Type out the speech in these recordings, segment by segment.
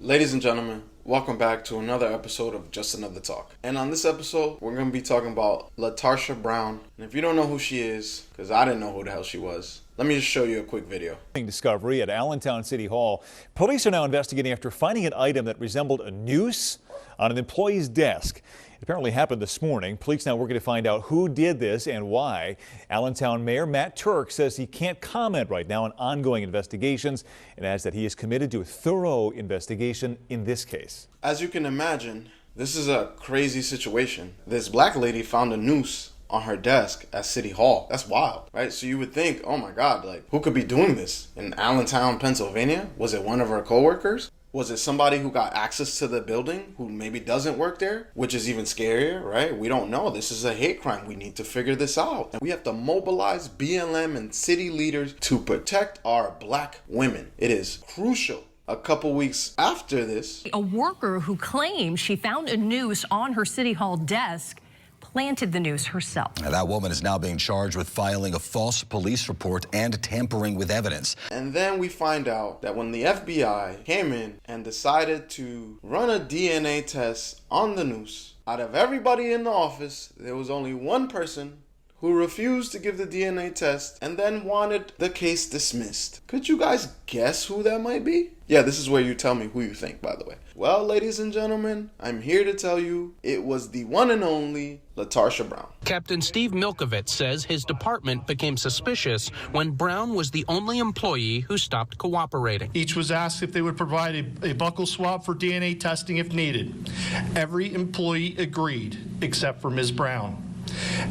Ladies and gentlemen, welcome back to another episode of Just Another Talk. And on this episode, we're going to be talking about Latasha Brown. And if you don't know who she is, because I didn't know who the hell she was, let me just show you a quick video. Discovery at Allentown City Hall. Police are now investigating after finding an item that resembled a noose on an employee's desk. It apparently happened this morning. Police now working to find out who did this and why. Allentown Mayor Matt Turk says he can't comment right now on ongoing investigations and adds that he is committed to a thorough investigation in this case. As you can imagine, this is a crazy situation. This black lady found a noose on her desk at City Hall. That's wild, right? So you would think, oh my God, like who could be doing this in Allentown, Pennsylvania? Was it one of her coworkers? Was it somebody who got access to the building who maybe doesn't work there? Which is even scarier, right? We don't know. This is a hate crime. We need to figure this out. And we have to mobilize BLM and city leaders to protect our black women. It is crucial. A couple weeks after this, a worker who claimed she found a noose on her City Hall desk planted the noose herself. Now, that woman is now being charged with filing a false police report and tampering with evidence. And then we find out that when the FBI came in and decided to run a DNA test on the noose, out of everybody in the office, there was only one person who refused to give the DNA test and then wanted the case dismissed. Could you guys guess who that might be? Yeah, this is where you tell me who you think, by the way. Well, ladies and gentlemen, I'm here to tell you it was the one and only Latasha Brown. Captain Steve Milkovich says his department became suspicious when Brown was the only employee who stopped cooperating. Each was asked if they would provide a buccal swab for DNA testing if needed. Every employee agreed, except for Ms. Brown.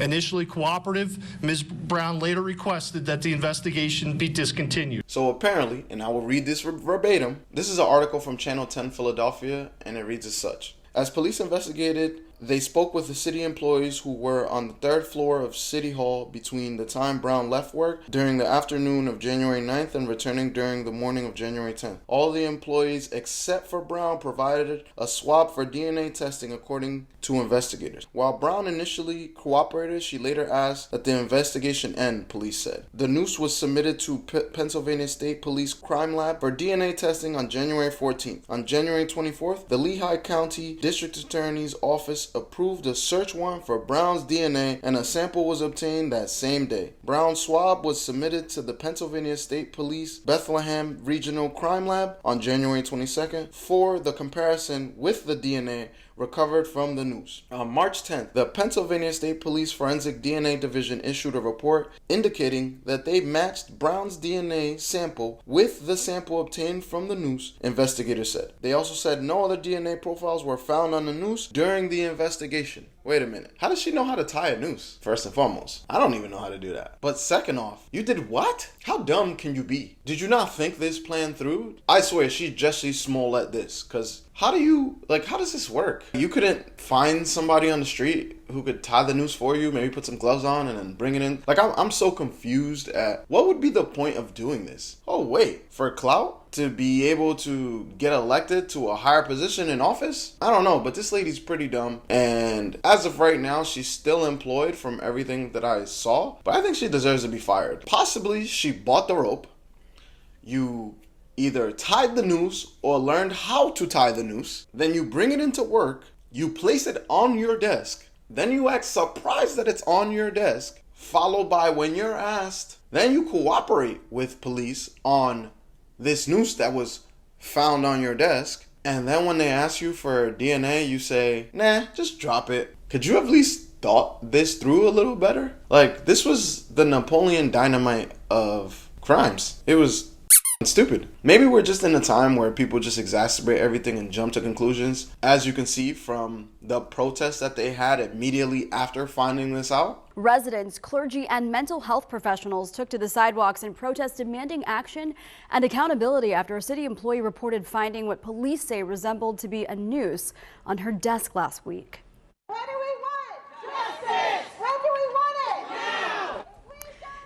Initially cooperative, Ms. Brown later requested that the investigation be discontinued. So apparently, and I will read this verbatim, this is an article from Channel 10 Philadelphia, and it reads as such. As police investigated, they spoke with the city employees who were on the third floor of City Hall between the time Brown left work during the afternoon of January 9th and returning during the morning of January 10th. All the employees except for Brown provided a swab for DNA testing according to investigators. While Brown initially cooperated, she later asked that the investigation end, police said. The noose was submitted to Pennsylvania State Police Crime Lab for DNA testing on January 14th. On January 24th, the Lehigh County District Attorney's Office approved a search warrant for Brown's DNA and a sample was obtained that same day. Brown's swab was submitted to the Pennsylvania State Police Bethlehem Regional Crime Lab on January 22nd for the comparison with the DNA recovered from the noose. On March 10th, the Pennsylvania State Police Forensic DNA Division issued a report indicating that they matched Brown's DNA sample with the sample obtained from the noose, investigators said. They also said no other DNA profiles were found on the noose during the investigation. Wait a minute. How does she know how to tie a noose? First and foremost, I don't even know how to do that. But second off, you did what? How dumb can you be? Did you not think this plan through? I swear she's Jesse Smollett this, because how does this work? You couldn't find somebody on the street who could tie the noose for you, maybe put some gloves on and then bring it in? Like, I'm so confused at what would be the point of doing this? Oh, wait, for clout? To be able to get elected to a higher position in office? I don't know, but this lady's pretty dumb. And as of right now, she's still employed from everything that I saw. But I think she deserves to be fired. Possibly she bought the rope. You either tied the noose or learned how to tie the noose. Then you bring it into work. You place it on your desk. Then you act surprised that it's on your desk. Followed by when you're asked, then you cooperate with police on this noose that was found on your desk, and then when they ask you for DNA, you say, nah, just drop it. Could you have at least thought this through a little better? Like, this was the Napoleon Dynamite of crimes. It was stupid. Maybe we're just in a time where people just exacerbate everything and jump to conclusions. As you can see from the protests that they had immediately after finding this out. Residents, clergy, and mental health professionals took to the sidewalks in protest demanding action and accountability after a city employee reported finding what police say resembled to be a noose on her desk last week. What do we want? Justice! When do we want it? Now!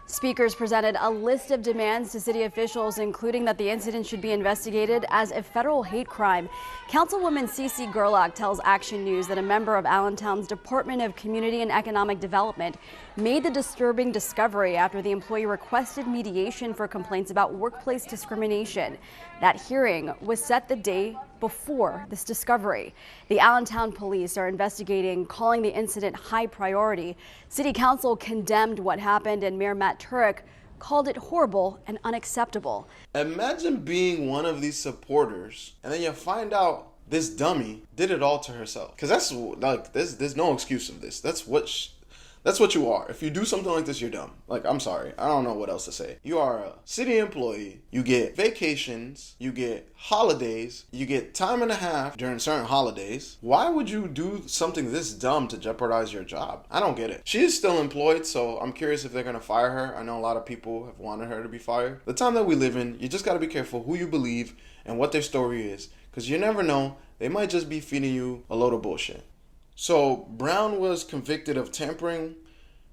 Speakers presented a list of demands to city officials, including that the incident should be investigated as a federal hate crime. Councilwoman CeCe Gerlach tells Action News that a member of Allentown's Department of Community and Economic Development made the disturbing discovery after the employee requested mediation for complaints about workplace discrimination. That hearing was set the day before this discovery. The Allentown police are investigating, calling the incident high priority. City Council condemned what happened, and Mayor Matt Turek called it horrible and unacceptable. Imagine being one of these supporters and then you find out this dummy did it all to herself. Because that's like, there's no excuse of this. That's what you are. If you do something like this, you're dumb. Like, I'm sorry. I don't know what else to say. You are a city employee. You get vacations. You get holidays. You get time and a half during certain holidays. Why would you do something this dumb to jeopardize your job? I don't get it. She is still employed, so I'm curious if they're going to fire her. I know a lot of people have wanted her to be fired. The time that we live in, you just got to be careful who you believe and what their story is, because you never know. They might just be feeding you a load of bullshit. So Brown was convicted of tampering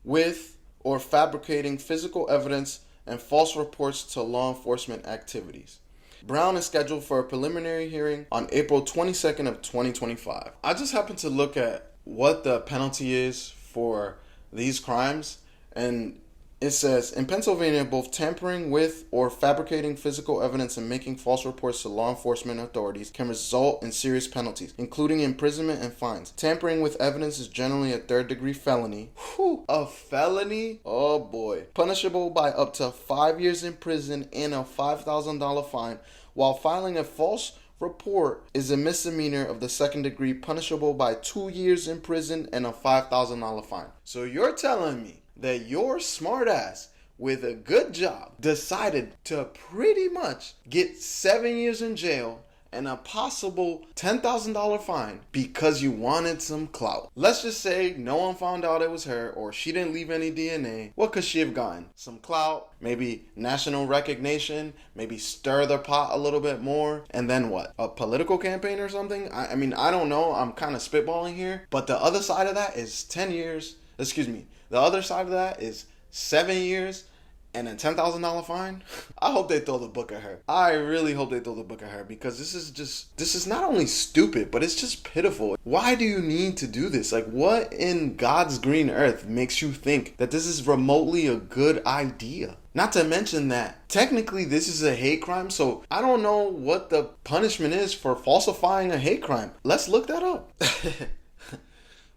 with or fabricating physical evidence and false reports to law enforcement activities. Brown is scheduled for a preliminary hearing on April 22nd of 2025. I just happened to look at what the penalty is for these crimes, and it says, in Pennsylvania, both tampering with or fabricating physical evidence and making false reports to law enforcement authorities can result in serious penalties, including imprisonment and fines. Tampering with evidence is generally a third-degree felony. Whew, a felony? Oh boy. Punishable by up to 5 years in prison and a $5,000 fine, while filing a false report is a misdemeanor of the second degree, punishable by 2 years in prison and a $5,000 fine. So you're telling me that your smart ass with a good job decided to pretty much get 7 years in jail and a possible $10,000 fine because you wanted some clout. Let's just say no one found out it was her, or she didn't leave any DNA. What could she have gotten? Some clout, maybe national recognition, maybe stir the pot a little bit more, and then what? A political campaign or something? I mean, I don't know. I'm kind of spitballing here. But the other side of that is 10 years. Excuse me. The other side of that is 7 years and a $10,000 fine. I hope they throw the book at her. I really hope they throw the book at her, because this is not only stupid, but it's just pitiful. Why do you need to do this? Like, what in God's green earth makes you think that this is remotely a good idea? Not to mention that technically this is a hate crime, so I don't know what the punishment is for falsifying a hate crime. Let's look that up.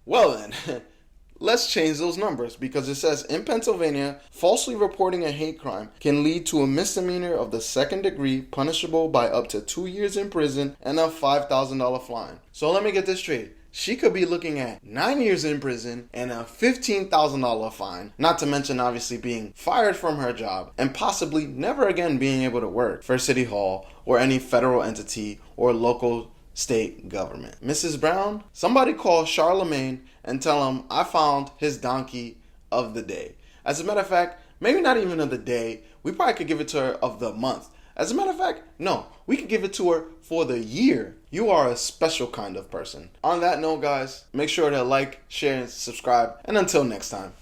Well then, let's change those numbers, because it says in Pennsylvania, falsely reporting a hate crime can lead to a misdemeanor of the second degree, punishable by up to 2 years in prison and a $5,000 fine. So let me get this straight. She could be looking at 9 years in prison and a $15,000 fine, not to mention obviously being fired from her job and possibly never again being able to work for City Hall or any federal entity or local state government. Mrs. Brown, somebody call Charlemagne and tell him I found his donkey of the day. As a matter of fact, maybe not even of the day. We probably could give it to her of the month. As a matter of fact, no, we could give it to her for the year. You are a special kind of person. On that note, guys, make sure to like, share, and subscribe. And until next time.